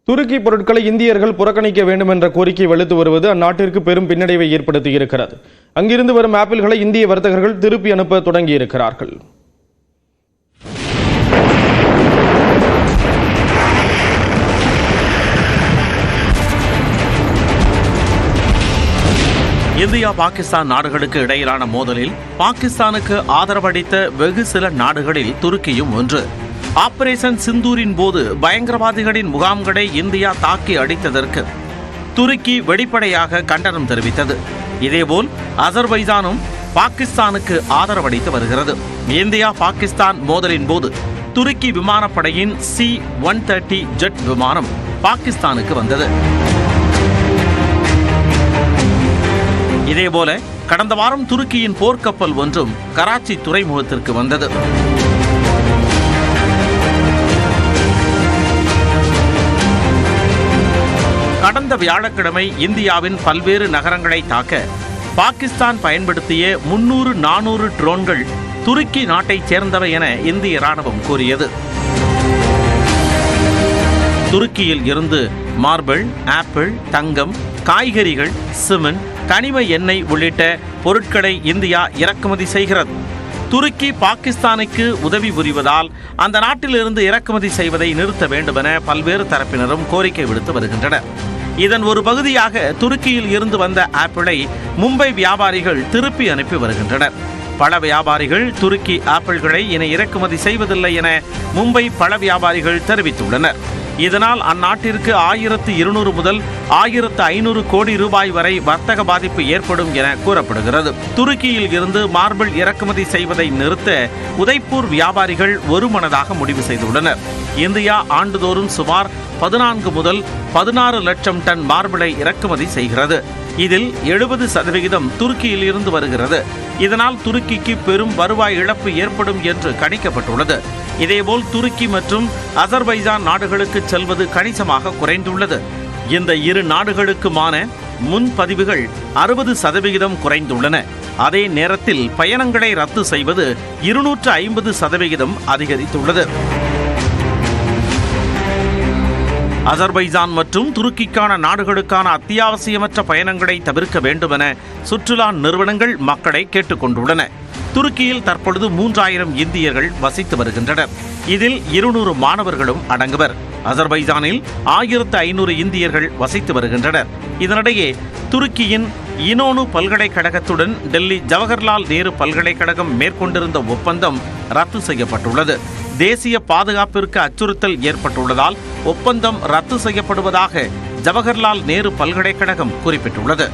துருக்கி பொருட்களை இந்தியர்கள் புறக்கணிக்க வேண்டும் என்ற கோரிக்கை வலுத்து வருவது அந்நாட்டிற்கு பெரும் பின்னடைவை ஏற்படுத்தியிருக்கிறது. அங்கிருந்து வரும் ஆப்பிள்களை இந்திய வர்த்தகர்கள் திருப்பி அனுப்ப தொடங்கியிருக்கிறார்கள். இந்தியா பாகிஸ்தான் நாடுகளுக்கு இடையிலான மோதலில் பாகிஸ்தானுக்கு ஆதரவளித்த வெகு சில நாடுகளில் துருக்கியும் ஒன்று. ஆபரேஷன் சிந்தூரின் போது பயங்கரவாதிகளின் முகாம்களை இந்தியா தாக்கி அடித்ததற்கு துருக்கி வெளிப்படையாக கண்டனம் தெரிவித்தது. இதேபோல் அசர்பைஜானும் பாகிஸ்தானுக்கு ஆதரவளித்து வருகிறது. இந்தியா பாகிஸ்தான் மோதலின் போது துருக்கி விமானப்படையின் C-130 ஜெட் விமானம் பாகிஸ்தானுக்கு வந்தது. இதேபோல கடந்த வாரம் துருக்கியின் போர்க்கப்பல் ஒன்றும் கராச்சி துறைமுகத்திற்கு வந்தது. கடந்த வியாழக்கிழமை இந்தியாவின் பல்வேறு நகரங்களை தாக்க பாகிஸ்தான் பயன்படுத்திய 300-400 ட்ரோன்கள் துருக்கி நாட்டைச் சேர்ந்தவை என இந்திய ராணுவம் கூறியது. துருக்கியில் இருந்து மார்பிள், ஆப்பிள், தங்கம், காய்கறிகள், சிமெண்ட், கனிம எண்ணெய் உள்ளிட்ட பொருட்களை இந்தியா இறக்குமதி செய்கிறது. துருக்கி பாகிஸ்தானுக்கு உதவி புரிவதால் அந்த நாட்டிலிருந்து இறக்குமதி செய்வதை நிறுத்த வேண்டும் என பல்வேறு தரப்பினரும் கோரிக்கை விடுத்து வருகின்றனர். இதன் ஒரு பகுதியாக துருக்கியில் இருந்து வந்த ஆப்பிளை மும்பை வியாபாரிகள் திருப்பி அனுப்பி வருகின்றனர். பழ வியாபாரிகள் துருக்கி ஆப்பிள்களை இனி இறக்குமதி செய்வதில்லை என மும்பை பழ வியாபாரிகள் தெரிவித்துள்ளனர். இதனால் அந்நாட்டிற்கு 1200 முதல் 1500 கோடி ரூபாய் வரை வர்த்தக பாதிப்பு ஏற்படும் என கூறப்படுகிறது. துருக்கியில் இருந்து மார்பிள் இறக்குமதி செய்வதை நிறுத்த உதய்பூர் வியாபாரிகள் ஒருமனதாக முடிவு செய்துள்ளனர். இந்தியா ஆண்டுதோறும் சுமார் 14 முதல் 16 லட்சம் டன் மார்பிளை இறக்குமதி செய்கிறது. இதில் 70% துருக்கியில் இருந்து வருகிறது. இதனால் துருக்கிக்கு பெரும் வருவாய் இழப்பு ஏற்படும் என்று கணிக்கப்பட்டுள்ளது. இதேபோல் துருக்கி மற்றும் அசர்பைஜான் நாடுகளுக்கு செல்வது கணிசமாக குறைந்துள்ளது. இந்த இரு நாடுகளுக்குமான முன்பதிவுகள் 60% குறைந்துள்ளன. அதே நேரத்தில் பயணங்களை ரத்து செய்வது 250% அதிகரித்துள்ளது. அசர்பைஜான் மற்றும் துருக்கிக்கான நாடுகளுக்கான அத்தியாவசியமற்ற பயணங்களை தவிர்க்க வேண்டும் என சுற்றுலா நிறுவனங்கள் மக்களை கேட்டுக்கொண்டுள்ளன. துருக்கியில் தற்பொழுது 3000 இந்தியர்கள் வசித்து வருகின்றனர். இதில் 200 மாணவர்களும் அடங்குவர். அசர்பைஜானில் 1500 இந்தியர்கள் வசித்து வருகின்றனர். இதனிடையே துருக்கியின் இனோனு பல்கலைக்கழகத்துடன் டெல்லி ஜவஹர்லால் நேரு பல்கலைக்கழகம் மேற்கொண்டிருந்த ஒப்பந்தம் ரத்து செய்யப்பட்டுள்ளது. தேசிய பாதுகாப்பிற்கு அச்சுறுத்தல் ஏற்பட்டுள்ளதால் ஒப்பந்தம் ரத்து செய்யப்படுவதாக ஜவஹர்லால் நேரு பல்கலைக்கழகம் குறிப்பிட்டுள்ளது.